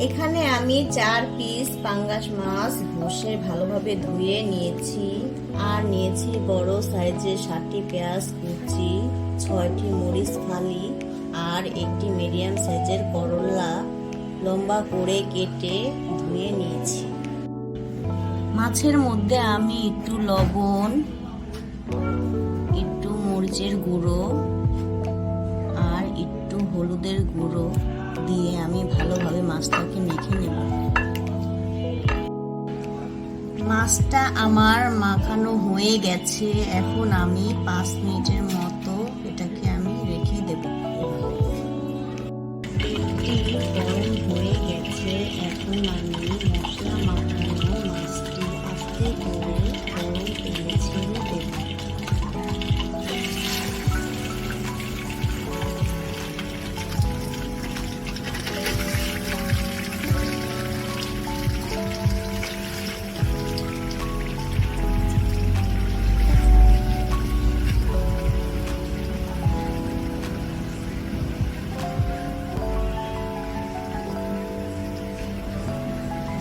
এখানে আমি 4 পিস পাঙ্গাস মাছ ঘষে ভালোভাবে ধুয়ে নিয়েছি। আর নিয়েছি বড় সাইজের 7টি পেঁয়াজ কুচি, 6টি মরিচ ফালি আর একটি মিডিয়াম সাইজের করলা লম্বা করে কেটে ধুয়ে নিয়েছি। মাছের মধ্যে আমি একটু লবণ, একটু মরিচের গুঁড়ো আর একটু হলুদের গুঁড়ো দিয়ে আমি ভালোভাবে মাছটাকে মেখে নেব। মাছটা আমার মাখানো হয়ে গেছে। এখন আমি 5 মিনিটের মতো এটাকে আমি রেখে দেব। তেলটি গরম হয়ে গেছে। এখন আমি মশলা মাখানো মাছটি আস্তে করে গরম তেলে ছেড়ে দেব।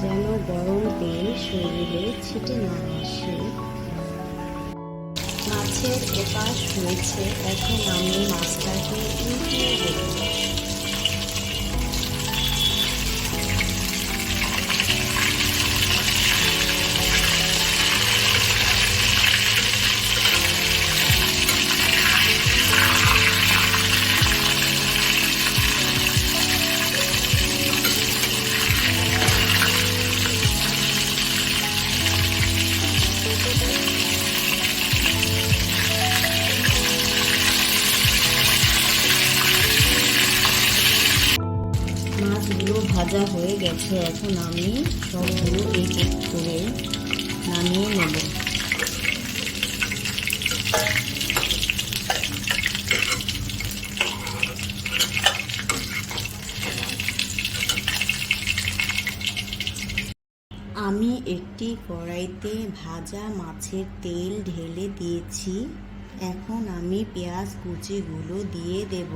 যেন গরম তেল শরীরে ছিটে না আসে। মাছের এপাশ হয়েছে। এখন আমি মাছটাকে উল্টিয়ে দেব। মাছগুলো ভাজা হয়ে গেছে। এখন আমি সবগুলো এক এক করে নামিয়ে নেব। আমি একটি কড়াইতে ভাজা মাছের তেল ঢেলে দিয়েছি। এখন আমি পেঁয়াজ কুচিগুলো দিয়ে দেব।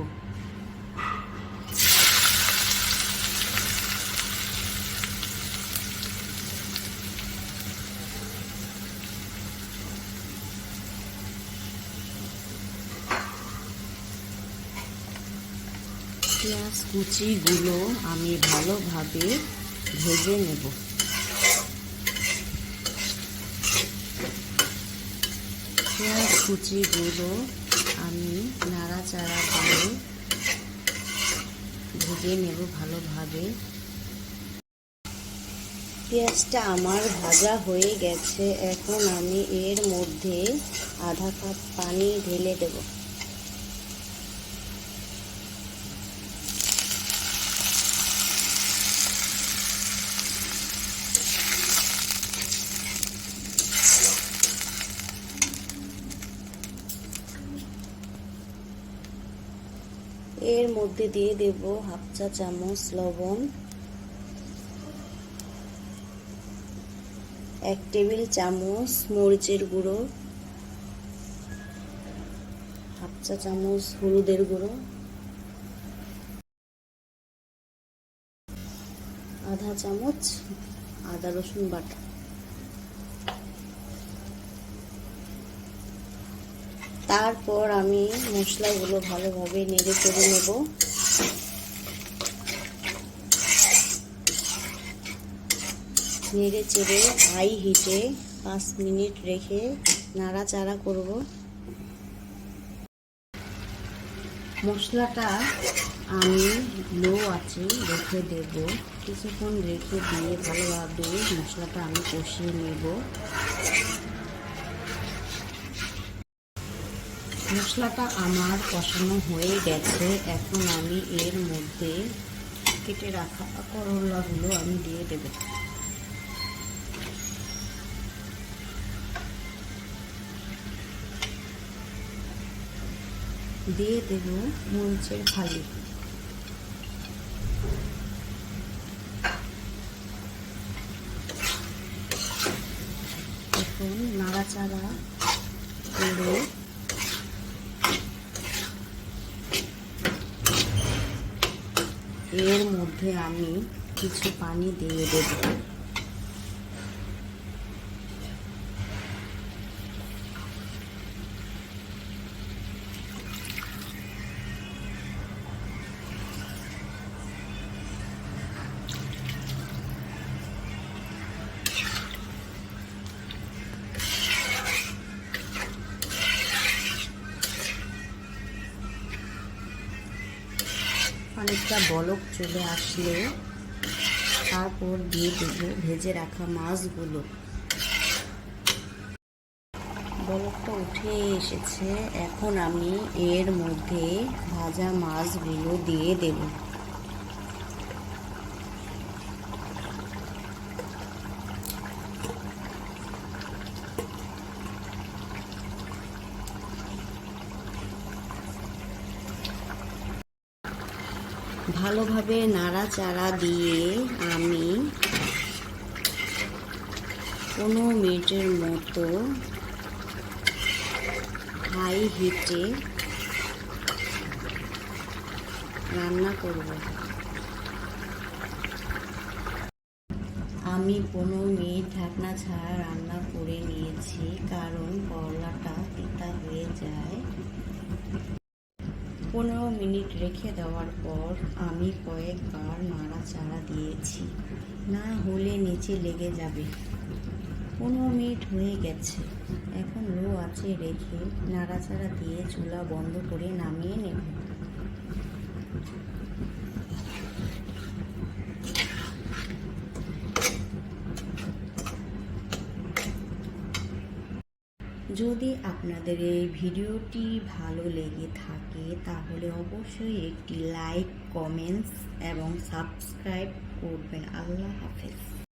পেঁয়াজ কুচিগুলো আমি ভালোভাবে ভেজে নেব। পেঁয়াজ কুচিগুলো আমি নাড়াচাড়া করে ভেজে নেব ভালোভাবে। পেঁয়াজটা আমার ভাজা হয়ে গেছে। এখন আমি এর মধ্যে আধা কাপ পানি ঢেলে দেব। এর মধ্যে দিয়ে দেব হাফ চা চামচ লবণ, 1 টেবিল চামচ মরিচের গুঁড়ো, হাফ চা চামচ হলুদের গুঁড়ো, আধা চামচ আদা রসুন বাটা। তারপর আমি মশলাগুলো ভালোভাবে নেড়ে চেড়ে নেব। নেড়ে চেড়ে হাই হিটে 5 মিনিট রেখে নাড়াচাড়া করব। মশলাটা আমি লো আঁচে রেখে দেব। কিছুক্ষণ রেখে দিয়ে ভালোভাবে মশলাটা আমি কষিয়ে নেব। মশলাটা আমার কষানো হয়ে গেছে। এখন আমি এর মধ্যে কেটে রাখা করলাগুলো আমি দিয়ে দেব। দিয়ে দেব মরিচের ফালি। এখন নাড়াচাড়া করে এর মধ্যে আমি কিছু পানি দিয়ে দেব। অনেকটা বলক চলে আসলে তারপর দিয়ে দেবো ভেজে রাখা মাছগুলো। বলকটা উঠে এসেছে, এখন আমি এর মধ্যে ভাজা মাছগুলো দিয়ে দেব। ভালোভাবে নাড়াচাড়া দিয়ে আমি 15 মিনিটের মতো হাই হিটে রান্না করব। আমি 15 মিনিট ঢাকনা ছাড়া রান্না করে নিয়েছি, কারণ করলাটা তিতা হয়ে যায়। 15 মিনিট রেখে দেওয়ার পর আমি কয়েকবার নাড়াচাড়া দিয়েছি, না হলে নিচে লেগে যাবে। 15 মিনিট হয়ে গেছে, এখন লো আঁচে রেখে নাড়াচাড়া দিয়ে চুলা বন্ধ করে নামিয়ে নেব। যদি আপনাদের এই ভিডিওটি ভালো লেগে থাকে তাহলে অবশ্যই একটি লাইক, কমেন্টস এবং সাবস্ক্রাইব করবেন। আল্লাহ হাফেজ।